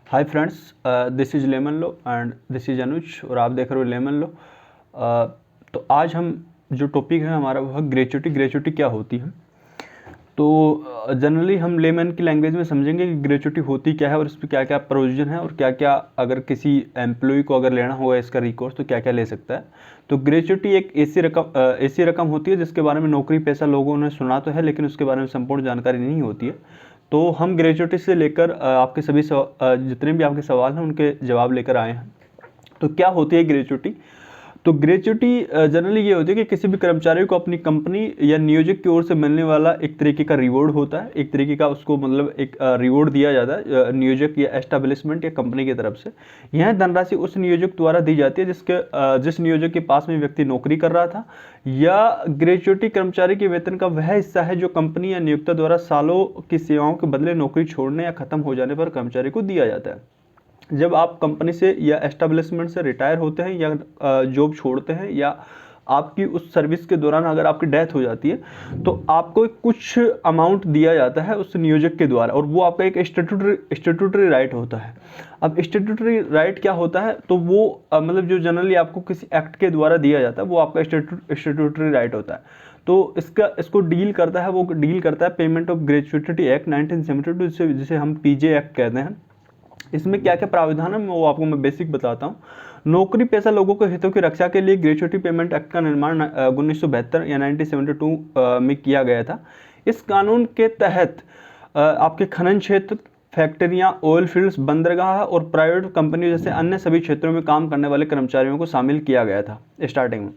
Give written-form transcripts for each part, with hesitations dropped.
Hi friends, this is लेमन लो and this is Anuj और आप देख रहे हो लेमन लो। तो आज हम जो टॉपिक है हमारा वो है ग्रेच्युटी। ग्रेच्युटी क्या होती है? तो जनरली हम लेमन की लैंग्वेज में समझेंगे कि ग्रेच्युटी होती क्या है और इस पर क्या क्या प्रोविजन है और क्या क्या अगर किसी एम्प्लॉय को अगर लेना होगा इसका रिकोर्स तो क्या क्या ले सकता है। तो ग्रेच्युटी एक ऐसी रकम होती है जिसके बारे में नौकरी पेशा लोगों ने सुना तो है लेकिन उसके बारे में संपूर्ण जानकारी नहीं होती है। तो हम ग्रेच्युटी से लेकर आपके सभी जितने भी आपके सवाल हैं उनके जवाब लेकर आए हैं। तो क्या होती है ग्रेच्युटी? तो ग्रेच्युटी जनरली ये होती है कि किसी भी कर्मचारी को अपनी कंपनी या नियोजक की ओर से मिलने वाला एक तरीके का रिवॉर्ड होता है। एक तरीके का उसको मतलब एक रिवॉर्ड दिया जाता है नियोजक या एस्टेब्लिशमेंट या कंपनी की तरफ से। यह धनराशि उस नियोजक द्वारा दी जाती है जिस नियोजक के पास में व्यक्ति नौकरी कर रहा था, या ग्रेच्युटी कर्मचारी के वेतन का वह हिस्सा है जो कंपनी या नियोक्ता द्वारा सालों की सेवाओं के बदले नौकरी छोड़ने या खत्म हो जाने पर कर्मचारी को दिया जाता है। जब आप कंपनी से या एस्टेब्लिशमेंट से रिटायर होते हैं या जॉब छोड़ते हैं या आपकी उस सर्विस के दौरान अगर आपकी डेथ हो जाती है तो आपको कुछ अमाउंट दिया जाता है उस नियोजक के द्वारा और वो आपका एक स्टेट्यूटरी राइट होता है। अब स्टेट्यूटरी राइट क्या होता है? तो वो मतलब जो जनरली आपको किसी एक्ट के द्वारा दिया जाता है वो आपका स्टेट्यूटरी राइट होता है। तो इसको डील करता है, वो डील करता है पेमेंट ऑफ ग्रेच्युटी एक्ट 1972 जिसे हम पीजे एक्ट कहते हैं। इसमें क्या क्या प्रावधान है वो आपको मैं बेसिक बताता हूँ। नौकरी पेशा लोगों के हितों की रक्षा के लिए ग्रेच्युटी पेमेंट एक्ट का निर्माण 1972 या 1972 में किया गया था। इस कानून के तहत आपके खनन क्षेत्र, फैक्ट्रियां, ऑयल फील्ड्स, बंदरगाह और प्राइवेट कंपनियों जैसे अन्य सभी क्षेत्रों में काम करने वाले कर्मचारियों को शामिल किया गया था स्टार्टिंग में।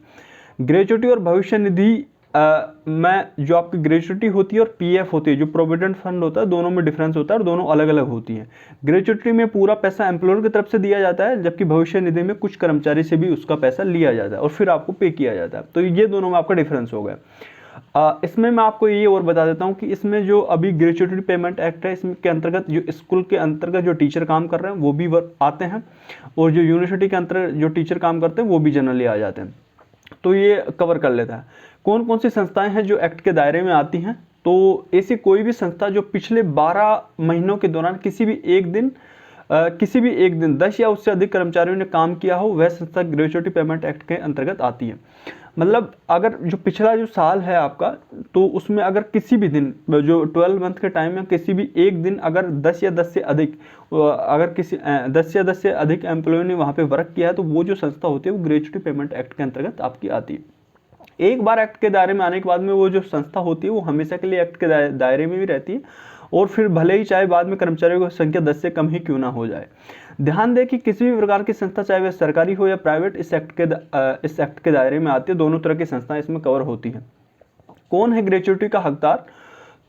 ग्रेच्युटी और भविष्य निधि में जो आपकी ग्रेच्युटी होती है और पीएफ होती है जो प्रोविडेंट फंड होता है, दोनों में डिफरेंस होता है और दोनों अलग अलग होती है। ग्रेच्युटी में पूरा पैसा एम्प्लॉयर की तरफ से दिया जाता है जबकि भविष्य निधि में कुछ कर्मचारी से भी उसका पैसा लिया जाता है और फिर आपको पे किया जाता है। तो ये दोनों में आपका डिफरेंस हो गया। इसमें मैं आपको ये और बता देता हूँ कि इसमें जो अभी ग्रेच्युटी पेमेंट एक्ट है इसमें के अंतर्गत जो स्कूल के अंतर्गत जो टीचर काम कर रहे हैं वो भी आते हैं और जो यूनिवर्सिटी के अंतर्गत जो टीचर काम करते हैं वो भी जनरली आ जाते हैं। तो ये कवर कर लेता है। कौन कौन सी संस्थाएं हैं जो एक्ट के दायरे में आती हैं? तो ऐसी कोई भी संस्था जो पिछले 12 महीनों के दौरान किसी भी एक दिन 10 या उससे अधिक कर्मचारियों ने काम किया हो वह संस्था ग्रेच्युटी पेमेंट एक्ट के अंतर्गत आती है। मतलब अगर जो पिछला जो साल है आपका तो उसमें अगर किसी भी दिन जो 12 मंथ के टाइम में किसी भी एक दिन अगर 10 या 10 से अधिक अगर किसी 10 से अधिक एम्प्लॉय ने वहाँ पे वर्क किया है तो वो जो संस्था होती है वो ग्रेच्युटी पेमेंट एक्ट के अंतर्गत आपकी आती है। एक बार एक्ट के दायरे में आने के बाद में वो जो संस्था होती है वो हमेशा के लिए एक्ट के दायरे में भी रहती है और फिर भले ही चाहे बाद में कर्मचारियों की संख्या 10 से कम ही क्यों ना हो जाए। ध्यान दें कि किसी भी प्रकार की संस्था चाहे वह सरकारी हो या प्राइवेट इस एक्ट के दायरे में आती है। दोनों तरह की संस्थाएं इसमें कवर होती हैं। कौन है ग्रेच्युटी का हकदार?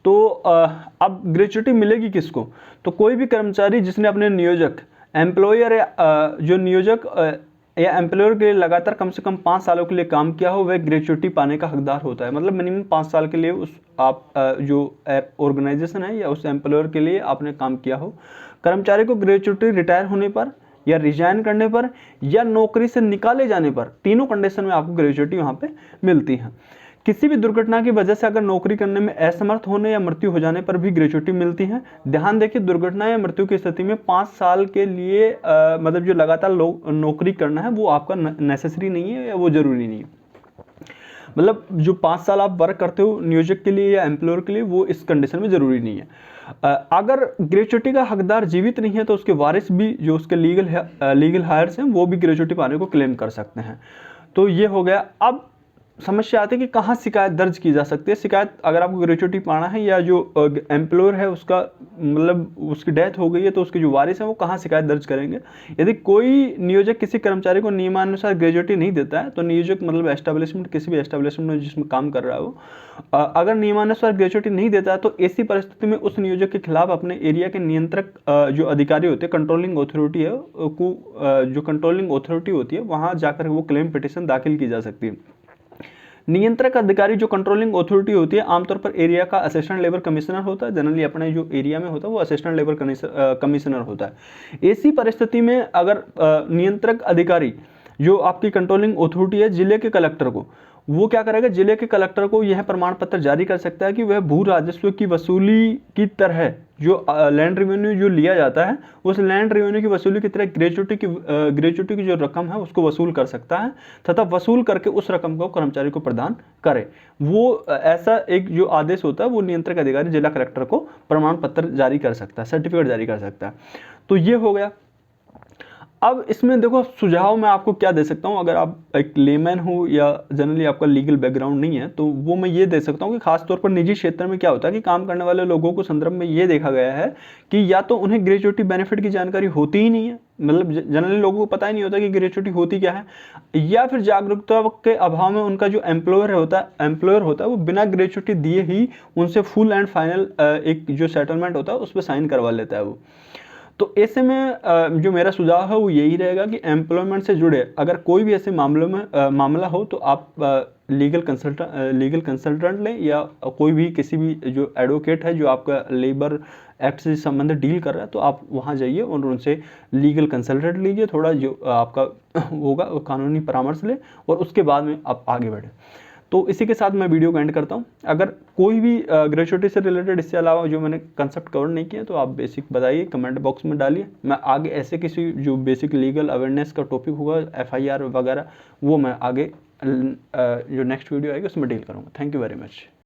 तो अब ग्रेच्युटी मिलेगी किसको? तो कोई भी कर्मचारी जिसने अपने नियोजक एम्प्लॉयर जो नियोजक या एम्प्लॉयर के लिए लगातार कम से कम 5 सालों के लिए काम किया हो वह ग्रेच्युटी पाने का हकदार होता है। मतलब मिनिमम 5 साल के लिए उस आप जो ऑर्गेनाइजेशन है या उस एम्प्लॉयर के लिए आपने काम किया हो। कर्मचारी को ग्रेच्युटी रिटायर होने पर या रिजाइन करने पर या नौकरी से निकाले जाने पर, तीनों कंडीशन में आपको ग्रेच्युटी वहाँ पे मिलती है। किसी भी दुर्घटना की वजह से अगर नौकरी करने में असमर्थ होने या मृत्यु हो जाने पर भी ग्रेच्युटी मिलती है। ध्यान देखिए, दुर्घटना या मृत्यु की स्थिति में 5 साल के लिए मतलब जो लगातार नौकरी करना है वो आपका नेसेसरी नहीं है या वो जरूरी नहीं है। मतलब जो 5 साल आप वर्क करते हो नियोजक के लिए या एम्प्लॉयर के लिए वो इस कंडीशन में जरूरी नहीं है। अगर ग्रेच्युटी का हकदार जीवित नहीं है तो उसके वारिस भी जो उसके लीगल हायर्स हैं वो भी ग्रेच्युटी पाने को क्लेम कर सकते हैं। तो ये हो गया। अब समस्या आती है कि कहाँ शिकायत दर्ज की जा सकती है। शिकायत अगर आपको ग्रेच्युटी पाना है या जो एम्प्लॉयर है उसका मतलब उसकी डेथ हो गई है तो उसके जो वारिस हैं वो कहाँ शिकायत दर्ज करेंगे? यदि कोई नियोजक किसी कर्मचारी को नियमानुसार ग्रेच्युटी नहीं देता है तो नियोजक मतलब एस्टेब्लिशमेंट किसी भी एस्टेब्लिशमेंट में जिसमें काम कर रहा है वो अगर नियमानुसार ग्रेच्युटी नहीं देता है तो ऐसी परिस्थिति में उस नियोजक के खिलाफ अपने एरिया के नियंत्रक जो अधिकारी होते हैं, कंट्रोलिंग अथॉरिटी है जो कंट्रोलिंग अथॉरिटी होती है वहाँ जाकर वो क्लेम पिटिशन दाखिल की जा सकती है। नियंत्रक अधिकारी जो कंट्रोलिंग अथॉरिटी होती है आमतौर पर एरिया का असिस्टेंट लेबर कमिश्नर होता है। जनरली अपने जो एरिया में होता है वो असिस्टेंट लेबर कमिश्नर होता है। ऐसी परिस्थिति में अगर नियंत्रक अधिकारी जो आपकी कंट्रोलिंग अथॉरिटी है जिले के कलेक्टर को वो क्या करेगा, जिले के कलेक्टर को यह प्रमाण पत्र जारी कर सकता है कि वह भू राजस्व की वसूली की तरह जो लैंड रेवेन्यू जो लिया जाता है, उस लैंड रेवेन्यू की वसूली की तरह ग्रेच्युटी की जो रकम है उसको वसूल कर सकता है तथा वसूल करके उस रकम को कर्मचारी को प्रदान करे। वो ऐसा एक जो आदेश होता है वो नियंत्रक अधिकारी जिला कलेक्टर को प्रमाण पत्र जारी कर सकता है, सर्टिफिकेट जारी कर सकता है। तो ये हो गया। अब इसमें देखो सुझाव मैं आपको क्या दे सकता हूँ, अगर आप एक लेमैन हो या जनरली आपका लीगल बैकग्राउंड नहीं है तो वो मैं ये दे सकता हूँ कि खासतौर पर निजी क्षेत्र में क्या होता है कि काम करने वाले लोगों को संदर्भ में ये देखा गया है कि या तो उन्हें ग्रेच्युटी बेनिफिट की जानकारी होती ही नहीं है, मतलब जनरली लोगों को पता ही नहीं होता कि ग्रेच्युटी होती क्या है, या फिर जागरूकता के अभाव में उनका जो एम्प्लॉयर होता है वो बिना ग्रेच्युटी दिए ही उनसे फुल एंड फाइनल एक जो सेटलमेंट होता है उस पर साइन करवा लेता है वो। तो ऐसे में जो मेरा सुझाव है वो यही रहेगा कि एम्प्लॉयमेंट से जुड़े अगर कोई भी ऐसे मामलों में मामला हो तो आप लीगल कंसल्टेंट लें, या कोई भी किसी भी जो एडवोकेट है जो आपका लेबर एक्ट से संबंधित डील कर रहा है तो आप वहाँ जाइए और उनसे लीगल कंसल्टेंट लीजिए, थोड़ा जो आपका होगा कानूनी परामर्श लें और उसके बाद में आप आगे बढ़ें। तो इसी के साथ मैं वीडियो को एंड करता हूँ। अगर कोई भी ग्रेच्युटी से रिलेटेड इससे अलावा जो मैंने कंसेप्ट कवर नहीं किया तो आप बेसिक बताइए, कमेंट बॉक्स में डालिए। मैं आगे ऐसे किसी जो बेसिक लीगल अवेयरनेस का टॉपिक होगा FIR वगैरह वो मैं आगे जो नेक्स्ट वीडियो आएगी उसमें डील करूँगा। Thank you very much.